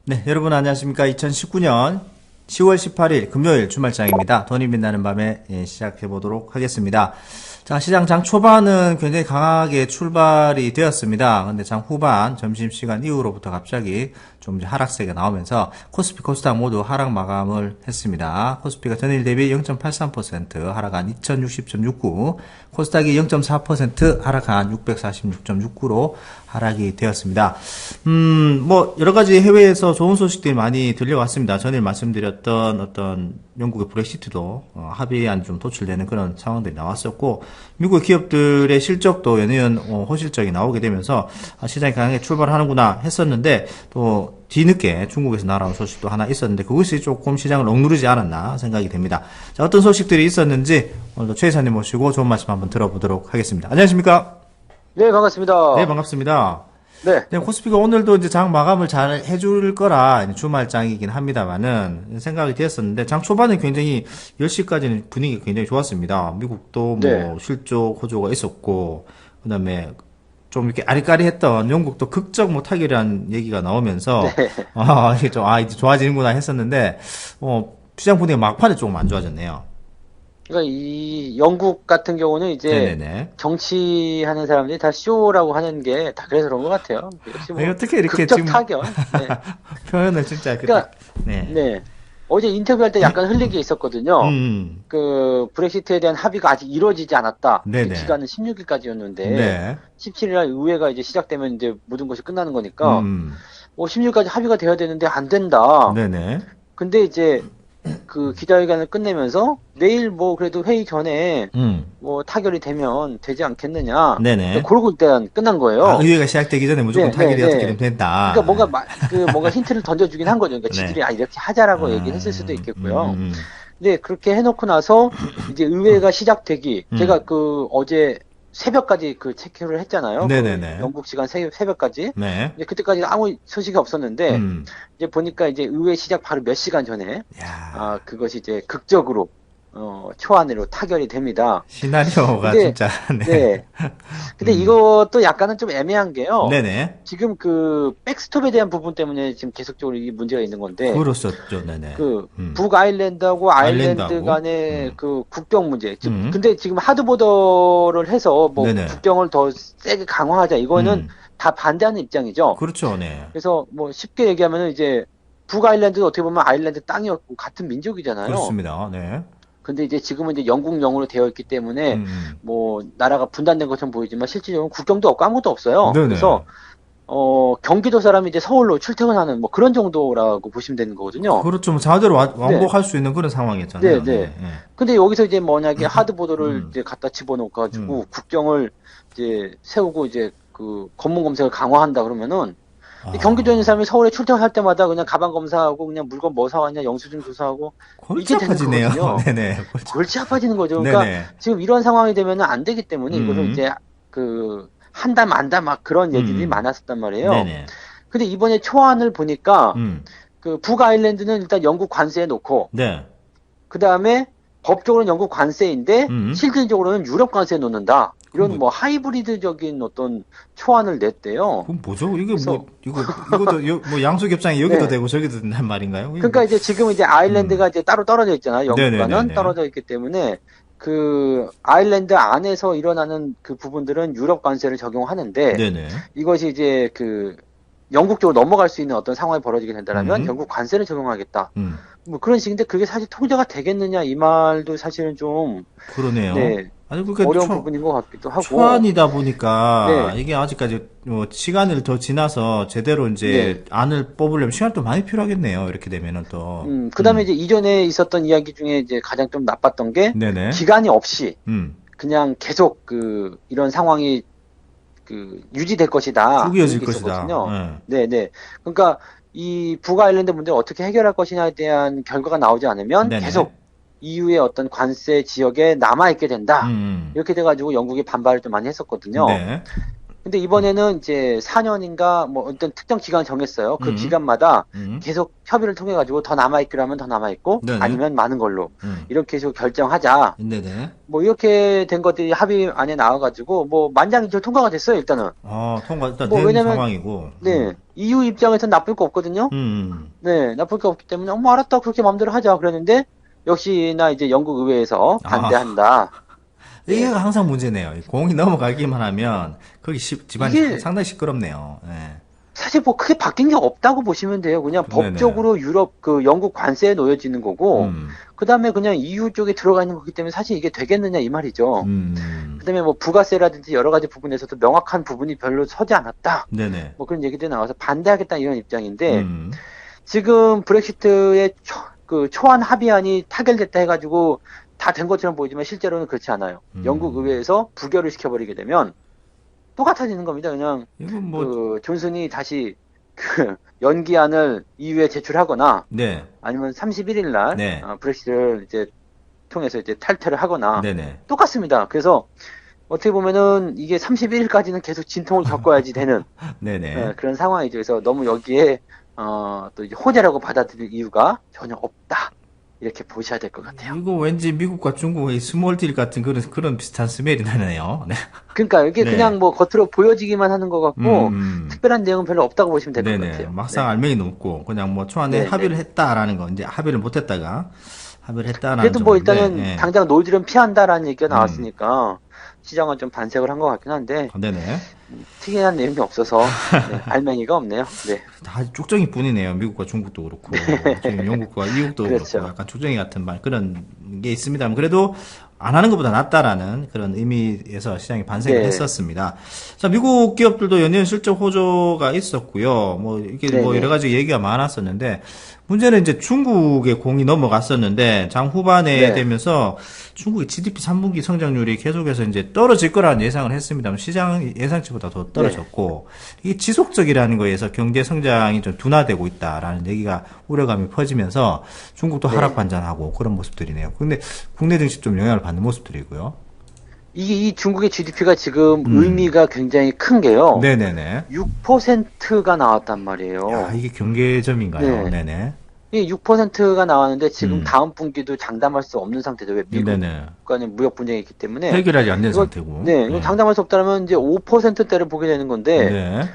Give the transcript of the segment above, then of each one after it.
네, 여러분 안녕하십니까. 2019년 10월 18일 금요일 주말장입니다. 돈이 빛나는 밤에 시작해 보도록 하겠습니다. 자, 시장 장 초반은 굉장히 강하게 출발이 되었습니다. 근데 장 후반 점심시간 이후로부터 갑자기 좀 이제 하락세가 나오면서 코스피, 코스닥 모두 하락 마감을 했습니다. 코스피가 전일 대비 0.83% 하락한 2060.69, 코스닥이 0.4% 하락한 646.69로 하락이 되었습니다. 뭐 여러 가지 해외에서 좋은 소식들이 많이 들려왔습니다. 전일 말씀드렸던 어떤 영국의 브렉시트도 합의안 좀 도출되는 그런 상황들이 나왔었고, 미국 기업들의 실적도 연이은 호실적이 나오게 되면서 시장이 강하게 출발하는구나 했었는데, 또 뒤늦게 중국에서 날아온 소식도 하나 있었는데 그것이 조금 시장을 억누르지 않았나 생각이 됩니다. 자, 어떤 소식들이 있었는지 오늘도 최 이사님 모시고 좋은 말씀 한번 들어보도록 하겠습니다. 안녕하십니까? 네, 반갑습니다. 네, 반갑습니다. 네. 네, 코스피가 오늘도 이제 장 마감을 잘 해줄 거라 주말장이긴 합니다만은 생각이 되었었는데, 장 초반에 굉장히 10시까지는 분위기가 굉장히 좋았습니다. 미국도 뭐 네. 실적 호조가 있었고, 그 다음에 좀 이렇게 아리까리했던 영국도 극적 뭐 타결이라는 얘기가 나오면서, 네. 이게 좀, 이제 좋아지는구나 했었는데, 시장 분위기가 막판에 조금 안 좋아졌네요. 그러니까 이 영국 같은 경우는 이제 네네네. 정치하는 사람들이 다 쇼라고 하는 게 다 그래서 그런 것 같아요. 역시 뭐 어떻게 이렇게 극적 지금 타결. 네. 표현을 진짜, 그러니까 네. 네. 어제 인터뷰할 때 약간 흘린 게 있었거든요. 음. 그 브렉시트에 대한 합의가 아직 이루어지지 않았다. 네네. 기간은 16일까지였는데 네. 17일 날 의회가 이제 시작되면 이제 모든 것이 끝나는 거니까 음. 뭐 16일까지 합의가 돼야 되는데 안 된다. 네네. 근데 이제 그 기자회견을 끝내면서 내일 뭐 그래도 회의 전에 뭐 타결이 되면 되지 않겠느냐. 네네. 그러고 일단 끝난 거예요. 의회가 시작되기 전에 무조건 네, 타결이 네, 어떻게 네. 되면 된다. 그러니까 뭔가 힌트를 던져주긴 한 거죠. 그러니까 네. 지들이 이렇게 하자라고 얘기를 했을 수도 있겠고요. 음. 근데 그렇게 해놓고 나서 이제 의회가 시작되기, 제가 그 어제 새벽까지 그 체크를 했잖아요. 네네네. 그 영국 시간 새벽까지. 네. 이제 그때까지 아무 소식이 없었는데 음. 이제 보니까 이제 의회 시작 바로 몇 시간 전에 야, 그것이 이제 극적으로 초안으로 타결이 됩니다. 시나리오가 근데, 진짜, 네. 네. 근데 이것도 약간은 좀 애매한 게요. 네네. 지금 그 백스톱에 대한 부분 때문에 지금 계속적으로 이 문제가 있는 건데 그렇었죠, 네네. 그 북아일랜드하고 아일랜드 아일랜드하고. 간의 그 국경 문제. 음. 근데 지금 하드보더를 해서 뭐 네네. 국경을 더 세게 강화하자 이거는 음. 다 반대하는 입장이죠. 그렇죠, 네. 그래서 뭐 쉽게 얘기하면은 이제 북아일랜드도 어떻게 보면 아일랜드 땅이었고 같은 민족이잖아요. 그렇습니다, 네. 근데 이제 지금은 이제 영국령으로 되어 있기 때문에 뭐 나라가 분단된 것처럼 보이지만 실질적으로 국경도 없고 아무것도 없어요. 네네. 그래서 경기도 사람이 이제 서울로 출퇴근하는 뭐 그런 정도라고 보시면 되는 거거든요. 그렇죠. 뭐 자대로 왕복할 수 있는 그런 상황이었잖아요. 네. 근데 여기서 이제 만약에 하드보더를 음. 이제 갖다 집어넣어가지고 국경을 이제 세우고 이제 그 검문 검색을 강화한다 그러면은 경기도에 있는 사람이 서울에 출퇴근할 때마다 그냥 가방 검사하고 그냥 물건 뭐 사왔냐 영수증 조사하고 골치 이게 되는 아파지네요. 거거든요. 네네. 골치 아파지는 거죠. 그러니까 네네. 지금 이런 상황이 되면은 안 되기 때문에 이것을 이제 그 한다 만다 막 그런 얘기들이 많았었단 말이에요. 네네. 근데 이번에 초안을 보니까 그 북아일랜드는 일단 영국 관세에 놓고 네. 그 다음에 법적으로는 영국 관세인데 실질적으로는 유럽 관세에 놓는다. 이런 뭐 하이브리드적인 어떤 초안을 냈대요. 그럼 뭐죠? 이게 그래서- 이것도 뭐 양수겹장이 여기도 네. 되고 저기도 된단 말인가요? 그러니까 이제 지금 이제 아일랜드가 이제 따로 떨어져 있잖아요. 영국과는 네네네네. 떨어져 있기 때문에 그 아일랜드 안에서 일어나는 그 부분들은 유럽 관세를 적용하는데 네네. 이것이 이제 그 영국 쪽으로 넘어갈 수 있는 어떤 상황이 벌어지게 된다면 영국 관세를 적용하겠다. 뭐 그런 식인데 그게 사실 통제가 되겠느냐 이 말도 사실은 좀 그러네요. 네, 아니, 그러니까 어려운 부분인 것 같기도 하고. 초안이다 보니까 네. 이게 아직까지 뭐 시간을 더 지나서 제대로 이제 안을 뽑으려면 시간이 또 많이 필요하겠네요. 이렇게 되면은 또. 그다음에 이제 이전에 있었던 이야기 중에 이제 가장 좀 나빴던 게 네네. 기간이 없이 음. 그냥 계속 그 이런 상황이 그 유지될 것이다. 쭉 이어질 이렇게 것이다. 있었거든요. 네네. 그러니까 이 북아일랜드 문제를 어떻게 해결할 것이냐에 대한 결과가 나오지 않으면 네네. 계속 EU의 어떤 관세 지역에 남아있게 된다. 음. 이렇게 돼가지고 영국이 반발을 좀 많이 했었거든요. 네. 근데 이번에는 이제 4년인가 뭐 어떤 특정 기간 정했어요. 그 기간마다 계속 협의를 통해 가지고 더 남아있기로 하면 더 남아있고 네네. 아니면 많은 걸로 음. 이렇게 해서 결정하자. 네네. 뭐 이렇게 된 것들이 합의 안에 나와가지고 뭐 만장일치 통과가 됐어요. 일단은. 통과 일단 뭐 된 왜냐면 상황이고. 네 EU 입장에서는 나쁠 거 없거든요. 음. 네 나쁠 게 없기 때문에 뭐 알았다 그렇게 마음대로 하자 그랬는데 역시나 이제 영국 의회에서 아. 반대한다. 이게 네. 항상 문제네요. 공이 넘어가기만 하면 거기 집안이 이게 상당히 시끄럽네요. 네. 사실 뭐 크게 바뀐 게 없다고 보시면 돼요. 그냥 네네. 법적으로 유럽 그 영국 관세에 놓여지는 거고, 음. 그 다음에 그냥 EU 쪽에 들어가 있는 거기 때문에 사실 이게 되겠느냐 이 말이죠. 음. 그 다음에 뭐 부가세라든지 여러 가지 부분에서도 명확한 부분이 별로 서지 않았다. 네네. 뭐 그런 얘기들이 나와서 반대하겠다 이런 입장인데, 음. 지금 브렉시트의 그 초안 합의안이 타결됐다 해가지고 다 된 것처럼 보이지만 실제로는 그렇지 않아요. 영국 의회에서 부결을 시켜버리게 되면 똑같아지는 겁니다. 그냥 이건 뭐, 그 존슨이 다시 그 연기안을 EU에 제출하거나 네. 아니면 31일 날 네. 브렉시트를 이제 통해서 이제 탈퇴를 하거나 네네. 똑같습니다. 그래서 어떻게 보면은 이게 31일까지는 계속 진통을 겪어야지 되는 네네. 그런 상황이죠. 그래서 너무 여기에 또 이제 호재라고 받아들일 이유가 전혀 없다. 이렇게 보셔야 될 것 같아요. 이거 왠지 미국과 중국의 스몰딜 같은 그런 비슷한 스멜이 나네요. 네. 그러니까 이게 네. 그냥 뭐 겉으로 보여지기만 하는 것 같고 특별한 내용은 별로 없다고 보시면 될 것 네네. 같아요. 막상 네. 알맹이는 없고, 그냥 뭐 초안에 네, 합의를 네. 했다라는 거, 이제 합의를 못했다가 합의를 했다라는 그래도 뭐 정도인데, 일단은 예. 당장 노즐은 피한다라는 얘기가 나왔으니까 시장은 좀 반색을 한 것 같긴 한데 네네. 특이한 내용이 없어서 알맹이가 없네요. 네. 다 쭉정이 뿐이네요. 미국과 중국도 그렇고, 지금 영국과 미국도 그렇죠. 그렇고, 약간 쭉정이 같은 그런 게 있습니다만, 그래도 안 하는 것보다 낫다라는 그런 의미에서 시장이 반색을 네. 했었습니다. 자, 미국 기업들도 연이은 실적 호조가 있었고요. 뭐, 이게 뭐 네네. 여러 가지 얘기가 많았었는데, 문제는 이제 중국의 공이 넘어갔었는데, 장 후반에 네. 되면서 중국의 GDP 3분기 성장률이 계속해서 이제 떨어질 거라는 예상을 했습니다만, 시장 예상치보다 더 떨어졌고, 이게 지속적이라는 거에서 경제 성장이 좀 둔화되고 있다라는 얘기가 우려감이 퍼지면서 중국도 네. 하락 반전하고 그런 모습들이네요. 근데 국내 증시 좀 영향을 받는 모습들이고요. 이게 이 중국의 GDP가 지금 의미가 굉장히 큰 게요. 네네네. 6%가 나왔단 말이에요. 야, 이게 경계점인가요? 네. 네네. 이 6%가 나왔는데 지금 다음 분기도 장담할 수 없는 상태죠. 왜 네네. 미국과는 무역 분쟁이 있기 때문에. 해결하지 안 된 이거, 상태고. 네, 이거 장담할 수 없다면 이제 5%대를 보게 되는 건데 네.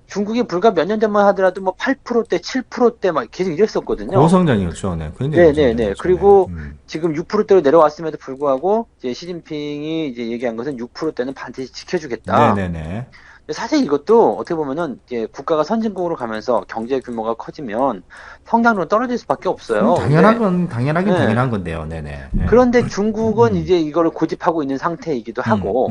중국이 불과 몇 년 전만 하더라도 뭐 8%대, 7%대 막 계속 이랬었거든요. 고성장이었죠. 네. 굉장히 네네네. 고성장이었죠. 그리고 네. 지금 6%대로 내려왔음에도 불구하고 이제 시진핑이 이제 얘기한 것은 6%대는 반드시 지켜주겠다. 네네네. 사실 이것도 어떻게 보면은 이제 국가가 선진국으로 가면서 경제 규모가 커지면 성장률은 떨어질 수밖에 없어요. 당연하긴 네. 당연한 건데요. 네네. 네. 그런데 중국은 이제 이거를 고집하고 있는 상태이기도 하고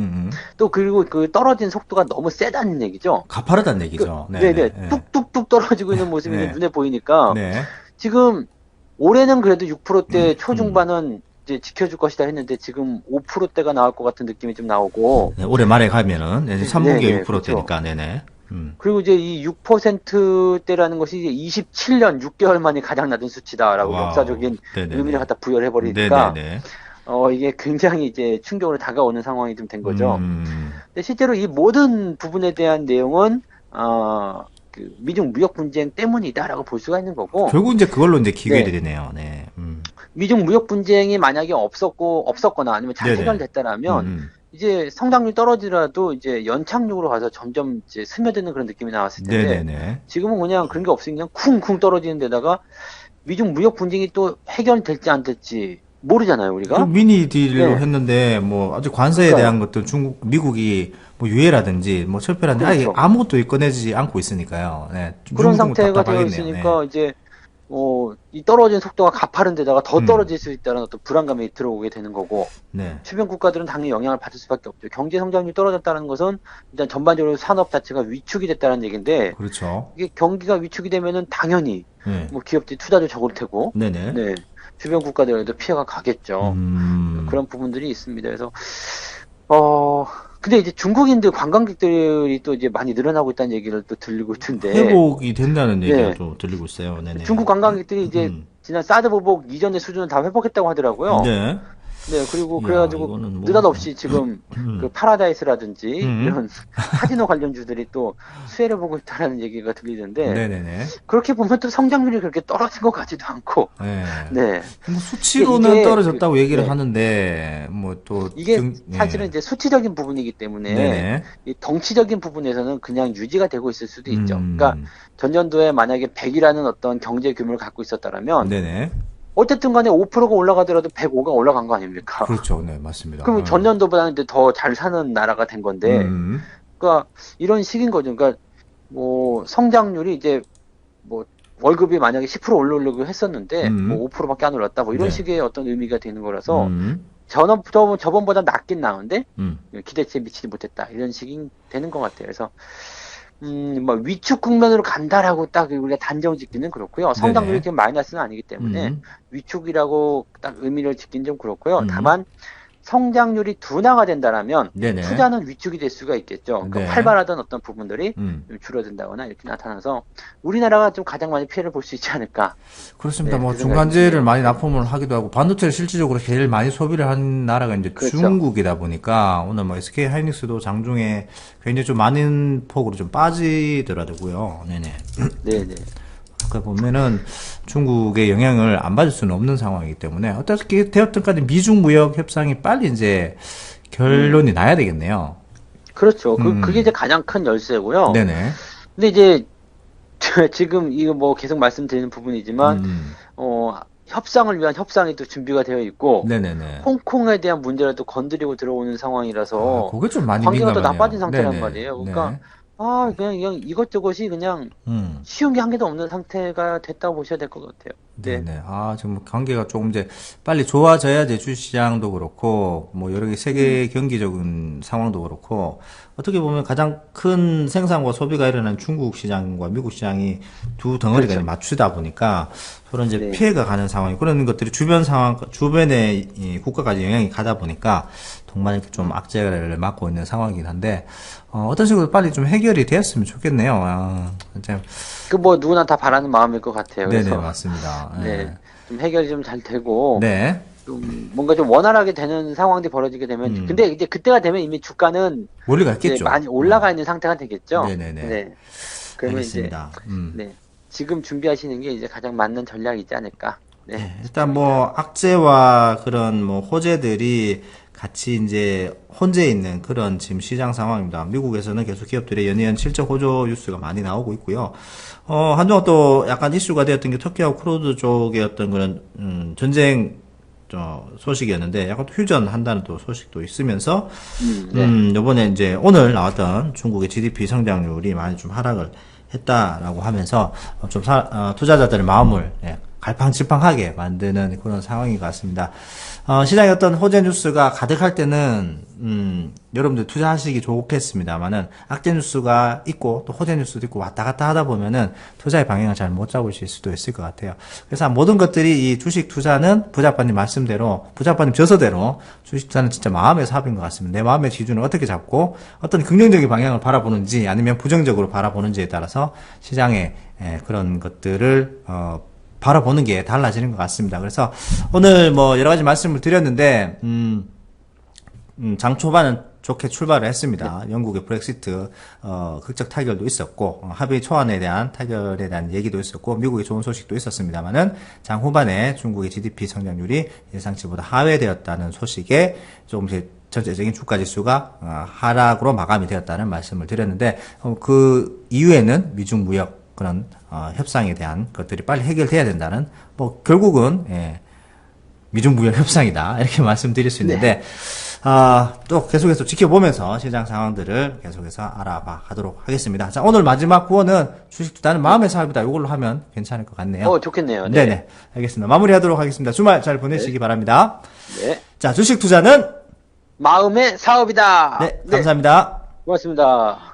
또 그리고 그 떨어진 속도가 너무 세다는 얘기죠. 가파르다는 얘기죠. 네네. 뚝뚝뚝 떨어지고 있는 모습이 네. 눈에 보이니까 네. 지금 올해는 그래도 6%대 초중반은 이제 지켜줄 것이다 했는데 지금 5%대가 나올 것 같은 느낌이 좀 나오고 네, 올해 말에 가면은 이제 3분기에 네네, 6%대니까 네네. 그리고 이제 이 6%대라는 것이 이제 27년 6개월 만에 가장 낮은 수치다라고 와우. 역사적인 네네네. 의미를 갖다 부여를 해버리니까 네네네. 이게 굉장히 이제 충격으로 다가오는 상황이 좀 된 거죠. 음. 근데 실제로 이 모든 부분에 대한 내용은 그 미중 무역 분쟁 때문이다라고 볼 수가 있는 거고 결국 이제 그걸로 이제 기결이 네. 되네요. 네. 미중 무역 분쟁이 만약에 없었거나 아니면 잘 네네. 해결됐다라면 이제 성장률 떨어지더라도 이제 연착륙으로 가서 점점 이제 스며드는 그런 느낌이 나왔을 텐데 네네네. 지금은 그냥 그런 게 없으니 그냥 쿵쿵 떨어지는 데다가 미중 무역 분쟁이 또 해결될지 안 될지 모르잖아요, 우리가. 그 미니 딜로 네. 했는데 뭐 아주 관세에 그러니까요. 대한 것도 미국이 뭐 유예라든지 뭐 철폐라든지 아예 그렇죠. 아무것도 꺼내지 않고 있으니까요. 네. 그런 중국은 상태가 되어 답답하겠네요. 있으니까 이제 이 떨어진 속도가 가파른 데다가 더 떨어질 수 있다는 어떤 불안감이 들어오게 되는 거고 네. 주변 국가들은 당연히 영향을 받을 수밖에 없죠. 경제 성장률이 떨어졌다는 것은 일단 전반적으로 산업 자체가 위축이 됐다는 얘기인데 그렇죠. 이게 경기가 위축이 되면은 당연히 네. 뭐 기업들이 투자도 적을 테고 네네. 네. 주변 국가들에도 피해가 가겠죠. 음. 그런 부분들이 있습니다. 그래서 근데 이제 중국인들 관광객들이 또 이제 많이 늘어나고 있다는 얘기를 또 들리고 있던데 회복이 된다는 얘기가 네. 또 들리고 있어요. 네네. 중국 관광객들이 이제 지난 사드 보복 이전의 수준을 다 회복했다고 하더라고요. 네. 네, 그리고 이야, 그래가지고 이거는 뭐- 느닷없이 지금 그 파라다이스라든지 음. 이런 카지노 관련주들이 또 수혜를 보고 있다라는 얘기가 들리는데 네네네. 그렇게 보면 또 성장률이 그렇게 떨어진 것 같지도 않고 네. 네. 뭐 수치로는 이게 떨어졌다고 얘기를 네. 하는데, 뭐 또, 이게 네. 사실은 이제 수치적인 부분이기 때문에 네네. 이 덩치적인 부분에서는 그냥 유지가 되고 있을 수도 있죠. 음. 그러니까 전년도에 만약에 100이라는 어떤 경제 규모를 갖고 있었다면 네네. 어쨌든 간에 5%가 올라가더라도 105가 올라간 거 아닙니까? 그렇죠. 네, 맞습니다. 그럼 전년도보다는 이제 더 잘 사는 나라가 된 건데, 음. 그러니까 이런 식인 거죠. 그러니까 뭐 성장률이 이제 뭐 월급이 만약에 10% 올리려고 했었는데 뭐 5%밖에 안 올랐다. 뭐 이런 네. 식의 어떤 의미가 되는 거라서 음. 저번보다 낮긴 나은데 음. 기대치에 미치지 못했다. 이런 식이 되는 것 같아요. 그래서 뭐 위축 국면으로 간다라고 딱 우리가 단정 짓기는 그렇고요. 성장률이 네네. 지금 마이너스는 아니기 때문에 위축이라고 딱 의미를 짓기는 좀 그렇고요. 다만 성장률이 둔화가 된다라면 네네. 투자는 위축이 될 수가 있겠죠. 그러니까 네. 활발하던 어떤 부분들이 음. 좀 줄어든다거나 이렇게 나타나서 우리나라가 좀 가장 많이 피해를 볼 수 있지 않을까. 그렇습니다. 네, 뭐 그 중간재를 생각이 많이 드네요. 납품을 하기도 하고 반도체를 실질적으로 제일 많이 소비를 한 나라가 이제 그렇죠. 중국이다 보니까 오늘 뭐 SK 하이닉스도 장중에 굉장히 좀 많은 폭으로 좀 빠지더라고요. 네네. 네네. 그 보면은 중국의 영향을 안 받을 수는 없는 상황이기 때문에 어떻게 되었든 간에 미중 무역 협상이 빨리 이제 결론이 나야 되겠네요. 그렇죠. 그게 이제 가장 큰 열쇠고요. 네네. 근데 이제 지금 이거 뭐 계속 말씀드리는 부분이지만 음. 협상을 위한 협상이 또 준비가 되어 있고 네네네. 홍콩에 대한 문제를 또 건드리고 들어오는 상황이라서 그게 좀 많이 관계가 또 민감하네요. 나빠진 상태란 네네. 말이에요. 네. 그러니까 그냥 이것저것이 그냥 음. 쉬운 게 한 개도 없는 상태가 됐다고 보셔야 될 것 같아요. 네. 네네. 지금 관계가 조금 이제 빨리 좋아져야지 주시장도 그렇고, 뭐 여러 개 세계 경기적인 상황도 그렇고, 어떻게 보면 가장 큰 생산과 소비가 일어나는 중국 시장과 미국 시장이 두 덩어리가 그렇죠. 맞추다 보니까 서로 이제 네. 피해가 가는 상황이 그런 것들이 주변 상황, 주변의 이 국가까지 영향이 가다 보니까 동반 이렇게 좀 악재를 맞고 있는 상황이긴 한데, 어떤 식으로 빨리 좀 해결이 되었으면 좋겠네요. 진짜. 그 뭐 누구나 다 바라는 마음일 것 같아요. 네네, 그래서 맞습니다. 네. 좀 해결이 좀 잘 되고 네. 좀 뭔가 좀 원활하게 되는 상황들이 벌어지게 되면 근데 이제 그때가 되면 이미 주가는 원리가 이제 있겠죠. 많이 올라가 있는 상태가 되겠죠. 네네네. 네. 그러면 알겠습니다. 이제 네. 지금 준비하시는 게 이제 가장 맞는 전략이지 않을까. 네. 일단 뭐 악재와 그런 뭐 호재들이 같이 이제 혼재 있는 그런 지금 시장 상황입니다. 미국에서는 계속 기업들의 연이은 실적 호조 뉴스가 많이 나오고 있고요. 한동안 또 약간 이슈가 되었던 게 터키하고 쿠르드 쪽의 어떤 그런 전쟁 소식이었는데 약간 또 휴전한다는 또 소식도 있으면서 네. 요번에 이제 오늘 나왔던 중국의 GDP 성장률이 많이 좀 하락을 했다라고 하면서 좀 투자자들의 마음을 갈팡질팡하게 만드는 그런 상황인 것 같습니다. 시장에 어떤 호재 뉴스가 가득할 때는 여러분들 투자하시기 좋겠습니다만은 악재 뉴스가 있고 또 호재 뉴스도 있고 왔다 갔다 하다 보면은 투자의 방향을 잘 못 잡으실 수도 있을 것 같아요. 그래서 모든 것들이 이 주식 투자는 부자빠님 말씀대로 부자빠님 저서대로 주식 투자는 진짜 마음의 사업인 것 같습니다. 내 마음의 기준을 어떻게 잡고 어떤 긍정적인 방향을 바라보는지 아니면 부정적으로 바라보는지에 따라서 시장의 그런 것들을 바라보는 게 달라지는 것 같습니다. 그래서 오늘 뭐 여러 가지 말씀을 드렸는데 장 초반은 좋게 출발을 했습니다. 영국의 브렉시트 극적 타결도 있었고 합의 초안에 대한 타결에 대한 얘기도 있었고 미국의 좋은 소식도 있었습니다만은 장 후반에 중국의 GDP 성장률이 예상치보다 하회되었다는 소식에 조금 전체적인 주가 지수가 하락으로 마감이 되었다는 말씀을 드렸는데 그 이후에는 미중 무역 그런 협상에 대한 것들이 빨리 해결돼야 된다는 뭐 결국은 미중 무역 협상이다 이렇게 말씀드릴 수 있는데 또 계속해서 지켜보면서 시장 상황들을 계속해서 알아봐 가도록 하겠습니다. 자, 오늘 마지막 구호는 주식 투자는 마음의 사업이다. 이걸로 하면 괜찮을 것 같네요. 좋겠네요. 네. 네네. 알겠습니다. 마무리하도록 하겠습니다. 주말 잘 보내시기 바랍니다. 네. 자, 주식 투자는 마음의 사업이다. 네, 감사합니다. 고맙습니다.